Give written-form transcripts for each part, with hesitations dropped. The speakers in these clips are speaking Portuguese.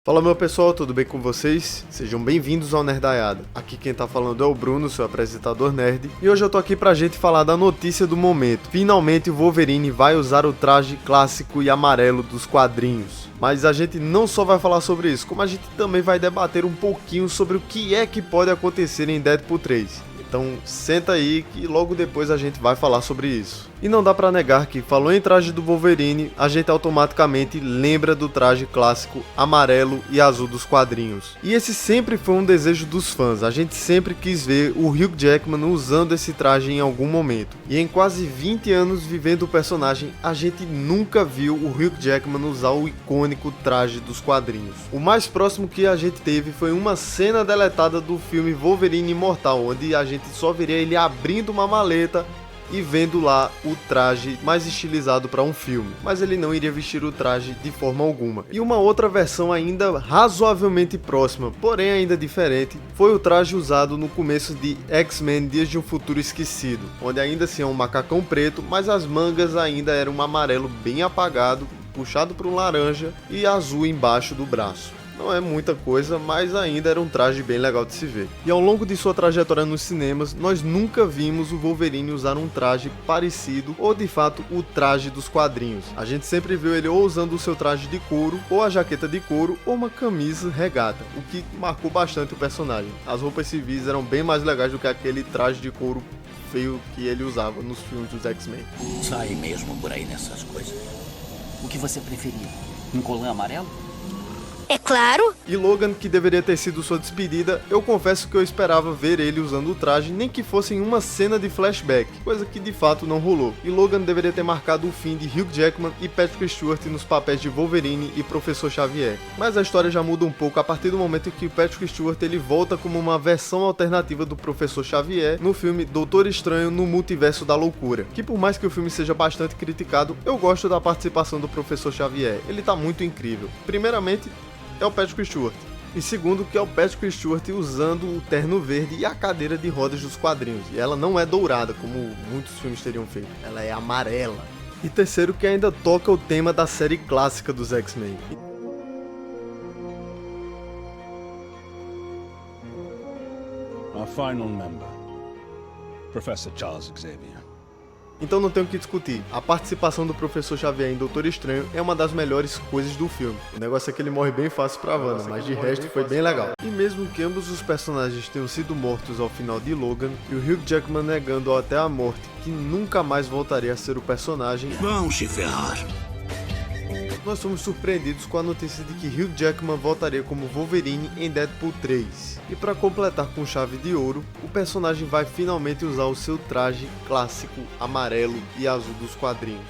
Fala meu pessoal, tudo bem com vocês? Sejam bem-vindos ao Nerdaiada. Aqui quem tá falando é o Bruno, seu apresentador nerd, e hoje eu tô aqui pra gente falar da notícia do momento. Finalmente o Wolverine vai usar o traje clássico e amarelo dos quadrinhos. Mas a gente não só vai falar sobre isso, como a gente também vai debater um pouquinho sobre o que é que pode acontecer em Deadpool 3. Então senta aí que logo depois a gente vai falar sobre isso. E não dá pra negar que, falou em traje do Wolverine, a gente automaticamente lembra do traje clássico amarelo e azul dos quadrinhos. E esse sempre foi um desejo dos fãs, a gente sempre quis ver o Hugh Jackman usando esse traje em algum momento. E em quase 20 anos vivendo o personagem, a gente nunca viu o Hugh Jackman usar o icônico traje dos quadrinhos. O mais próximo que a gente teve foi uma cena deletada do filme Wolverine Imortal, onde a gente só veria ele abrindo uma maleta e vendo lá o traje mais estilizado para um filme, mas ele não iria vestir o traje de forma alguma. E uma outra versão ainda razoavelmente próxima, porém ainda diferente, foi o traje usado no começo de X-Men Dias de um Futuro Esquecido, onde ainda assim é um macacão preto, mas as mangas ainda eram um amarelo bem apagado, puxado para um laranja e azul embaixo do braço. Não é muita coisa, mas ainda era um traje bem legal de se ver. E ao longo de sua trajetória nos cinemas, nós nunca vimos o Wolverine usar um traje parecido ou de fato o traje dos quadrinhos. A gente sempre viu ele ou usando o seu traje de couro, ou a jaqueta de couro, ou uma camisa regata, o que marcou bastante o personagem. As roupas civis eram bem mais legais do que aquele traje de couro feio que ele usava nos filmes dos X-Men. Sai mesmo por aí nessas coisas. O que você preferia? Um colã amarelo? É claro! E Logan, que deveria ter sido sua despedida, eu confesso que eu esperava ver ele usando o traje, nem que fosse em uma cena de flashback, coisa que de fato não rolou. E Logan deveria ter marcado o fim de Hugh Jackman e Patrick Stewart nos papéis de Wolverine e Professor Xavier. Mas a história já muda um pouco a partir do momento em que Patrick Stewart ele volta como uma versão alternativa do Professor Xavier no filme Doutor Estranho no Multiverso da Loucura, que por mais que o filme seja bastante criticado, eu gosto da participação do Professor Xavier, ele tá muito incrível. Primeiramente, é o Patrick Stewart. E segundo, que é o Patrick Stewart usando o terno verde e a cadeira de rodas dos quadrinhos. E ela não é dourada, como muitos filmes teriam feito. Ela é amarela. E terceiro, que ainda toca o tema da série clássica dos X-Men. Our final member, Professor Charles Xavier. Então não tem o que discutir, a participação do Professor Xavier em Doutor Estranho é uma das melhores coisas do filme. O negócio é que ele morre bem fácil pra Wanda, mas de resto foi bem legal. E mesmo que ambos os personagens tenham sido mortos ao final de Logan, e o Hugh Jackman negando até a morte que nunca mais voltaria a ser o personagem, Vão se ferrar. nós fomos surpreendidos com a notícia de que Hugh Jackman voltaria como Wolverine em Deadpool 3. E para completar com chave de ouro, o personagem vai finalmente usar o seu traje clássico amarelo e azul dos quadrinhos.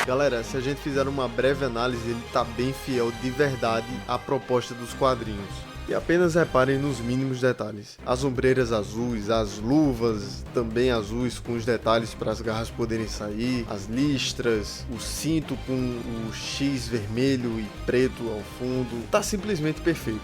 Galera, se a gente fizer uma breve análise, ele tá bem fiel de verdade à proposta dos quadrinhos. E apenas reparem nos mínimos detalhes. As ombreiras azuis, as luvas também azuis com os detalhes para as garras poderem sair, as listras, o cinto com o X vermelho e preto ao fundo, tá simplesmente perfeito.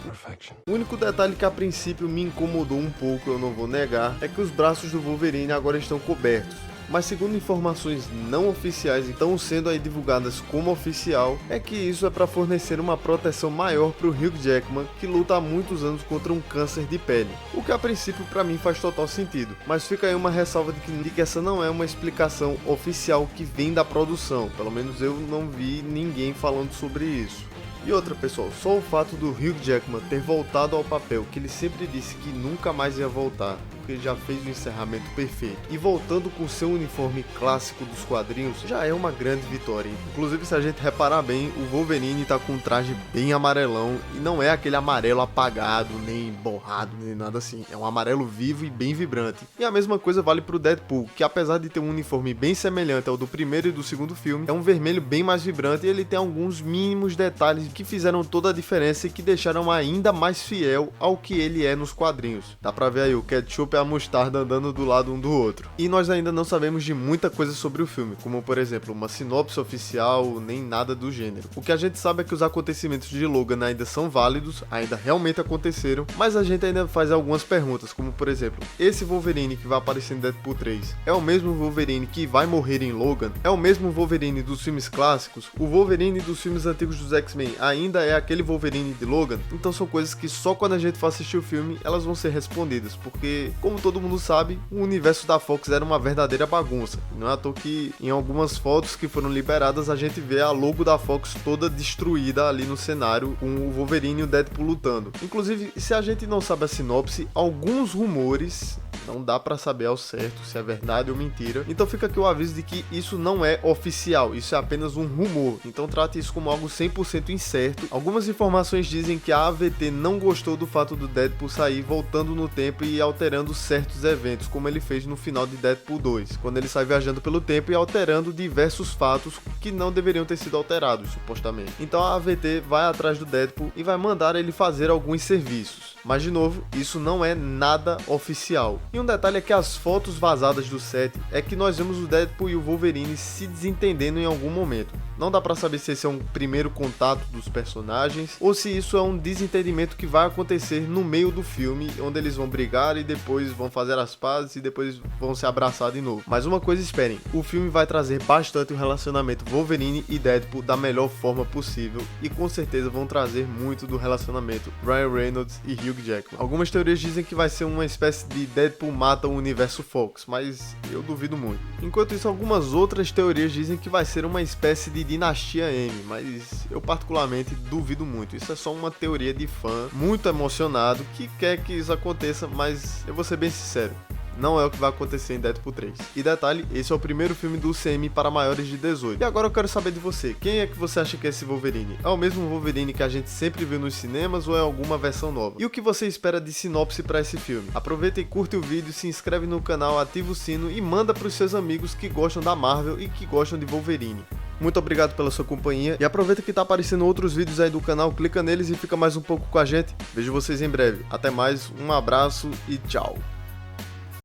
O único detalhe que a princípio me incomodou um pouco, eu não vou negar, é que os braços do Wolverine agora estão cobertos. Mas segundo informações não oficiais e estão sendo aí divulgadas como oficial, é que isso é para fornecer uma proteção maior para o Hugh Jackman, que luta há muitos anos contra um câncer de pele, o que a princípio para mim faz total sentido, mas fica aí uma ressalva de que essa não é uma explicação oficial que vem da produção, pelo menos eu não vi ninguém falando sobre isso. E outra, pessoal, só o fato do Hugh Jackman ter voltado ao papel que ele sempre disse que nunca mais ia voltar, porque ele já fez o encerramento perfeito, e voltando com seu uniforme clássico dos quadrinhos, já é uma grande vitória. Inclusive, se a gente reparar bem, o Wolverine tá com um traje bem amarelão, e não é aquele amarelo apagado, nem borrado, nem nada assim, é um amarelo vivo e bem vibrante. E a mesma coisa vale pro Deadpool, que apesar de ter um uniforme bem semelhante ao do primeiro e do segundo filme, é um vermelho bem mais vibrante e ele tem alguns mínimos detalhes que fizeram toda a diferença e que deixaram ainda mais fiel ao que ele é nos quadrinhos. Dá pra ver aí o ketchup é a mostarda andando do lado um do outro. E nós ainda não sabemos de muita coisa sobre o filme, como por exemplo, uma sinopse oficial, nem nada do gênero. O que a gente sabe é que os acontecimentos de Logan ainda são válidos, ainda realmente aconteceram, mas a gente ainda faz algumas perguntas, como por exemplo, esse Wolverine que vai aparecer em Deadpool 3 é o mesmo Wolverine que vai morrer em Logan? É o mesmo Wolverine dos filmes clássicos? O Wolverine dos filmes antigos dos X-Men ainda é aquele Wolverine de Logan? Então são coisas que só quando a gente for assistir o filme elas vão ser respondidas, porque como todo mundo sabe, o universo da Fox era uma verdadeira bagunça. Não é à toa que em algumas fotos que foram liberadas a gente vê a logo da Fox toda destruída ali no cenário, com o Wolverine e o Deadpool lutando. Inclusive, se a gente não sabe a sinopse, alguns rumores, não dá pra saber ao certo se é verdade ou mentira, então fica aqui o aviso de que isso não é oficial, isso é apenas um rumor, então trate isso como algo 100% incerto. Algumas informações dizem que a AVT não gostou do fato do Deadpool sair voltando no tempo e alterando certos eventos, como ele fez no final de Deadpool 2, quando ele sai viajando pelo tempo e alterando diversos fatos que não deveriam ter sido alterados, supostamente. Então a AVT vai atrás do Deadpool e vai mandar ele fazer alguns serviços. Mas de novo, isso não é nada oficial. E um detalhe é que as fotos vazadas do set é que nós vemos o Deadpool e o Wolverine se desentendendo em algum momento. Não dá pra saber se esse é um primeiro contato dos personagens ou se isso é um desentendimento que vai acontecer no meio do filme, onde eles vão brigar e depois vão fazer as pazes e depois vão se abraçar de novo. Mas uma coisa esperem, o filme vai trazer bastante o relacionamento Wolverine e Deadpool da melhor forma possível e com certeza vão trazer muito do relacionamento Ryan Reynolds e Hugh Jackman. Algumas teorias dizem que vai ser uma espécie de Deadpool mata o universo Fox, mas eu duvido muito. Enquanto isso, algumas outras teorias dizem que vai ser uma espécie de Dinastia M, mas eu particularmente duvido muito. Isso é só uma teoria de fã muito emocionado que quer que isso aconteça, mas eu vou ser bem sincero, não é o que vai acontecer em Deadpool 3. E detalhe, esse é o primeiro filme do UCM para maiores de 18. E agora eu quero saber de você, quem é que você acha que é esse Wolverine? É o mesmo Wolverine que a gente sempre viu nos cinemas ou é alguma versão nova? E o que você espera de sinopse para esse filme? Aproveita e curte o vídeo, se inscreve no canal, ativa o sino e manda para os seus amigos que gostam da Marvel e que gostam de Wolverine. Muito obrigado pela sua companhia e aproveita que tá aparecendo outros vídeos aí do canal, clica neles e fica mais um pouco com a gente. Vejo vocês em breve. Até mais, um abraço e tchau.